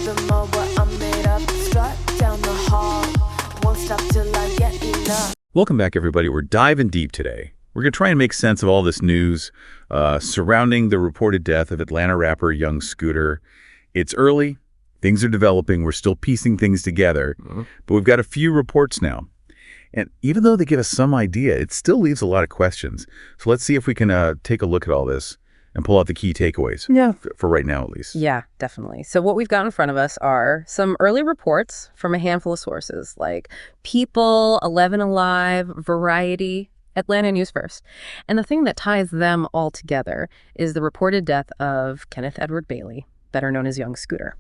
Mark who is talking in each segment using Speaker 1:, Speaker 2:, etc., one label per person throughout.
Speaker 1: them all what I'm made up. Strut down the hall, won't stop till I get enough.
Speaker 2: Welcome back, everybody. We're diving deep today. We're going to try and make sense of all this news surrounding the reported death of Atlanta rapper Young Scooter. It's early. Things are developing. We're still piecing things together. But we've got a few reports now. And even though they give us some idea, it still leaves a lot of questions. So let's see if we can take a look at all this and pull out the key takeaways.
Speaker 3: Yeah.
Speaker 2: For right now, at least.
Speaker 3: Yeah, definitely. So what we've got in front of us are some early reports from a handful of sources like People, 11 Alive, Variety, Atlanta News First. And the thing that ties them all together is the reported death of Kenneth Edward Bailey, better known as Young Scooter.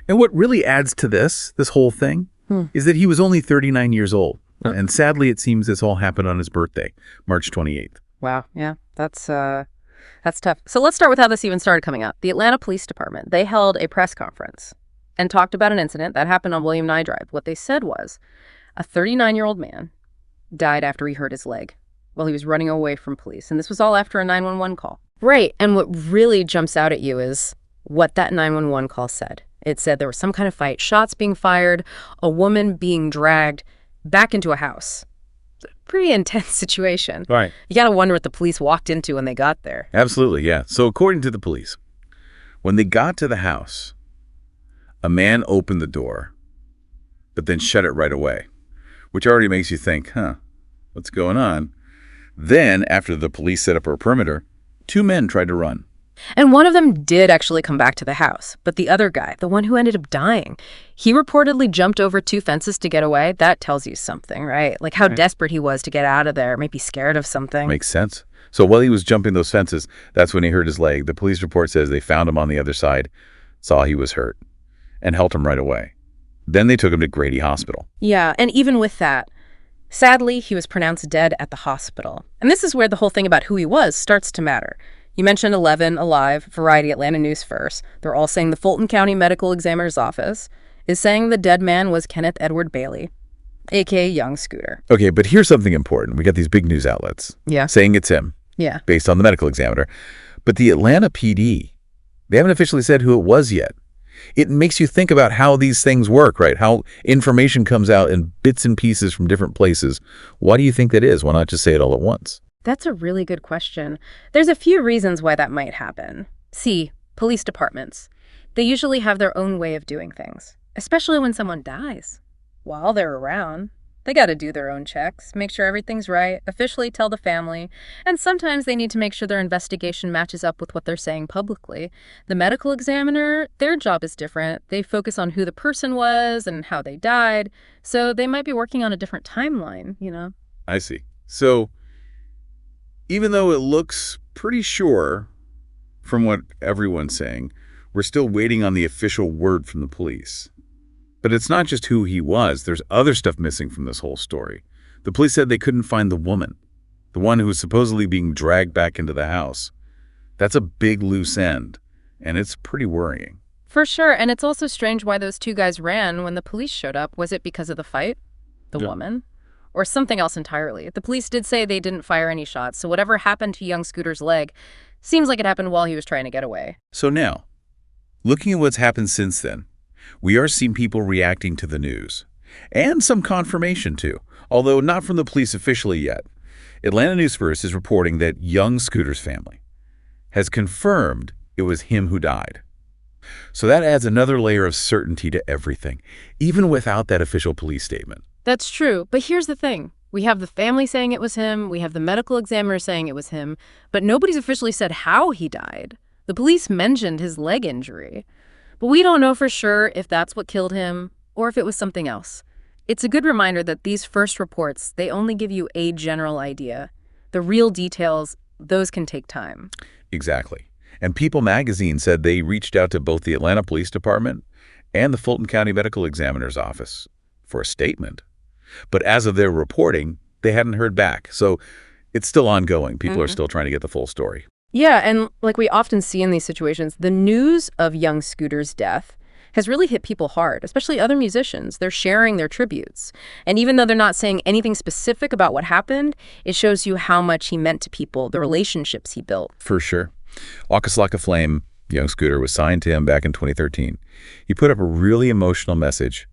Speaker 2: And what really adds to this whole thing, is that he was only 39 years old. And sadly, it seems this all happened on his birthday, March 28th.
Speaker 3: Wow. Yeah, that's tough. So let's start with how this even started coming up. The Atlanta Police Department, they held a press conference and talked about an incident that happened on William Nye Drive. What they said was a 39-year-old man died after he hurt his leg while he was running away from police. And this was all after a 911 call. Right. And what really jumps out at you is what that 911 call said. It said there was some kind of fight, shots being fired, a woman being dragged back into a house. It's a pretty intense situation.
Speaker 2: Right.
Speaker 3: You got to wonder what the police walked into when they got there.
Speaker 2: Absolutely, yeah. So according to the police, when they got to the house, a man opened the door, but then shut it right away, which already makes you think, what's going on? Then, after the police set up a perimeter, two men tried to run.
Speaker 3: And one of them did actually come back to the house. But the other guy, the one who ended up dying, he reportedly jumped over two fences to get away. That tells you something, right? Like how desperate he was to get out of there, maybe scared of something.
Speaker 2: Makes sense. So while he was jumping those fences, that's when he hurt his leg. The police report says they found him on the other side, saw he was hurt, and helped him right away. Then they took him to Grady Hospital.
Speaker 3: Yeah, and even with that, sadly, he was pronounced dead at the hospital. And this is where the whole thing about who he was starts to matter. You mentioned 11 Alive, Variety, Atlanta News First. They're all saying the Fulton County Medical Examiner's Office is saying the dead man was Kenneth Edward Bailey, a.k.a. Young Scooter.
Speaker 2: Okay, but here's something important. We got these big news outlets saying it's him, based on the medical examiner. But the Atlanta PD, they haven't officially said who it was yet. It makes you think about how these things work, right? How information comes out in bits and pieces from different places. Why do you think that is? Why not just say it all at once?
Speaker 3: That's a really good question. There's a few reasons why that might happen. See, police departments. They usually have their own way of doing things, especially when someone dies. While they're around, they got to do their own checks, make sure everything's right, officially tell the family, and sometimes they need to make sure their investigation matches up with what they're saying publicly. The medical examiner, their job is different. They focus on who the person was and how they died, so they might be working on a different timeline, you know?
Speaker 2: I see. So even though it looks pretty sure from what everyone's saying, we're still waiting on the official word from the police. But it's not just who he was. There's other stuff missing from this whole story. The police said they couldn't find the woman, the one who was supposedly being dragged back into the house. That's a big loose end, and it's pretty worrying.
Speaker 3: For sure, and it's also strange why those two guys ran when the police showed up. Was it because of the fight? The woman? Or something else entirely? The police did say they didn't fire any shots, so whatever happened to Young Scooter's leg seems like it happened while he was trying to get away.
Speaker 2: So now, looking at what's happened since then, we are seeing people reacting to the news. And some confirmation, too, although not from the police officially yet. Atlanta News First is reporting that Young Scooter's family has confirmed it was him who died. So that adds another layer of certainty to everything, even without that official police statement.
Speaker 3: That's true, but here's the thing. We have the family saying it was him, we have the medical examiner saying it was him, but nobody's officially said how he died. The police mentioned his leg injury, but we don't know for sure if that's what killed him or if it was something else. It's a good reminder that these first reports, they only give you a general idea. The real details, those can take time.
Speaker 2: Exactly. And People magazine said they reached out to both the Atlanta Police Department and the Fulton County Medical Examiner's Office for a statement. But as of their reporting, they hadn't heard back. So it's still ongoing. People are still trying to get the full story.
Speaker 3: Yeah, and like we often see in these situations, the news of Young Scooter's death has really hit people hard, especially other musicians. They're sharing their tributes. And even though they're not saying anything specific about what happened, it shows you how much he meant to people, the relationships he built.
Speaker 2: For sure. Waka Flocka Flame, Young Scooter was signed to him back in 2013. He put up a really emotional message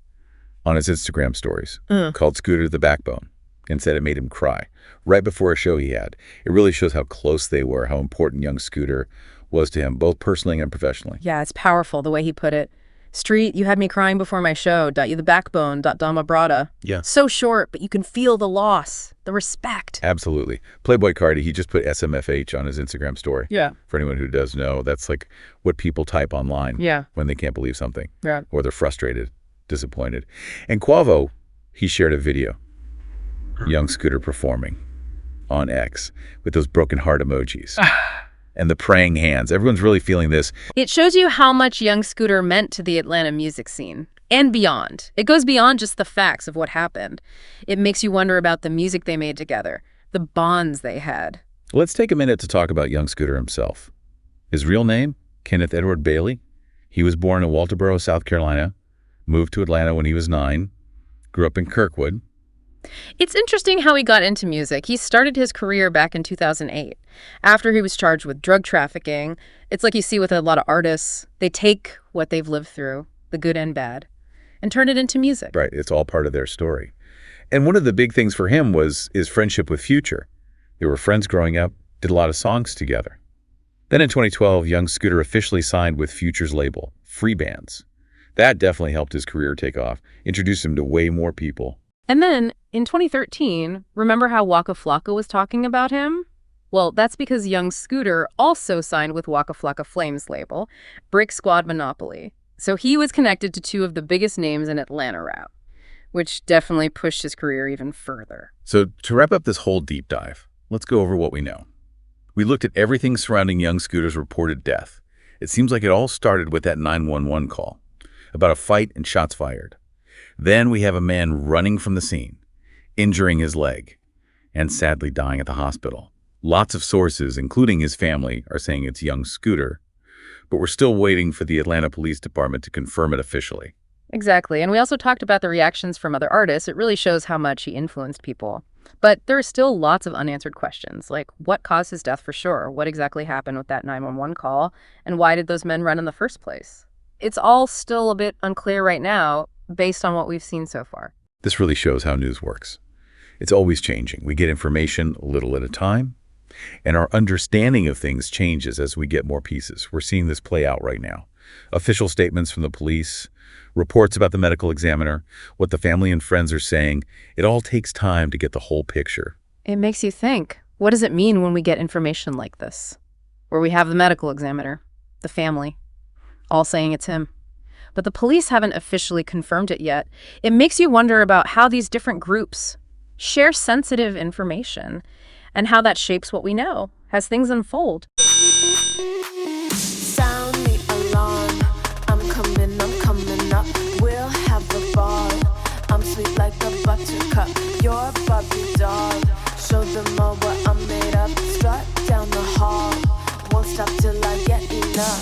Speaker 2: on his Instagram stories called Scooter the Backbone and said it made him cry right before a show he had. It really shows how close they were, how important young Scooter was to him, both personally and professionally.
Speaker 3: Yeah, it's powerful the way he put it. Street, you had me crying before my show. You the backbone. Dama Brada.
Speaker 2: Yeah.
Speaker 3: So short, but you can feel the loss, the respect.
Speaker 2: Absolutely. Playboy Cardi, he just put SMFH on his Instagram story.
Speaker 3: Yeah.
Speaker 2: For anyone who does know, that's like what people type online when they can't believe something.
Speaker 3: Yeah.
Speaker 2: Or they're frustrated, disappointed. And Quavo, he shared a video. Young Scooter performing on X with those broken heart emojis. And the praying hands. Everyone's really feeling this.
Speaker 3: It shows you how much young Scooter meant to the Atlanta music scene and beyond. It goes beyond just the facts of what happened. It makes you wonder about the music they made together, the bonds they had.
Speaker 2: Let's take a minute to talk about young Scooter himself. His real name, Kenneth Edward Bailey. He was born in Walterboro, South Carolina, moved to Atlanta when he was 9, grew up in Kirkwood.
Speaker 3: It's interesting how he got into music. He started his career back in 2008, after he was charged with drug trafficking. It's like you see with a lot of artists. They take what they've lived through, the good and bad, and turn it into music.
Speaker 2: Right, it's all part of their story. And one of the big things for him was his friendship with Future. They were friends growing up, did a lot of songs together. Then in 2012, young Scooter officially signed with Future's label, Free Bands. That definitely helped his career take off, introduced him to way more people.
Speaker 3: And then, in 2013, remember how Waka Flocka was talking about him? Well, that's because young Scooter also signed with Waka Flocka Flame's label, Brick Squad Monopoly. So he was connected to two of the biggest names in Atlanta rap, which definitely pushed his career even further.
Speaker 2: So to wrap up this whole deep dive, let's go over what we know. We looked at everything surrounding young Scooter's reported death. It seems like it all started with that 911 call about a fight and shots fired. Then we have a man running from the scene, injuring his leg, and sadly dying at the hospital. Lots of sources, including his family, are saying it's young Scooter, but we're still waiting for the Atlanta Police Department to confirm it officially.
Speaker 3: Exactly, and we also talked about the reactions from other artists. It really shows how much he influenced people. But there are still lots of unanswered questions, like what caused his death for sure? What exactly happened with that 911 call? And why did those men run in the first place? It's all still a bit unclear right now, based on what we've seen so far.
Speaker 2: This really shows how news works. It's always changing. We get information a little at a time, and our understanding of things changes as we get more pieces. We're seeing this play out right now. Official statements from the police, reports about the medical examiner, what the family and friends are saying. It all takes time to get the whole picture.
Speaker 3: It makes you think, what does it mean when we get information like this? Where we have the medical examiner, the family, all saying it's him. But the police haven't officially confirmed it yet. It makes you wonder about how these different groups share sensitive information and how that shapes what we know as things unfold.
Speaker 1: Sound the alarm. I'm coming up. We'll have a ball. I'm sweet like a buttercup. You're a Barbie doll. Show them all what I'm made of. Strut down the hall. Won't stop till I get enough.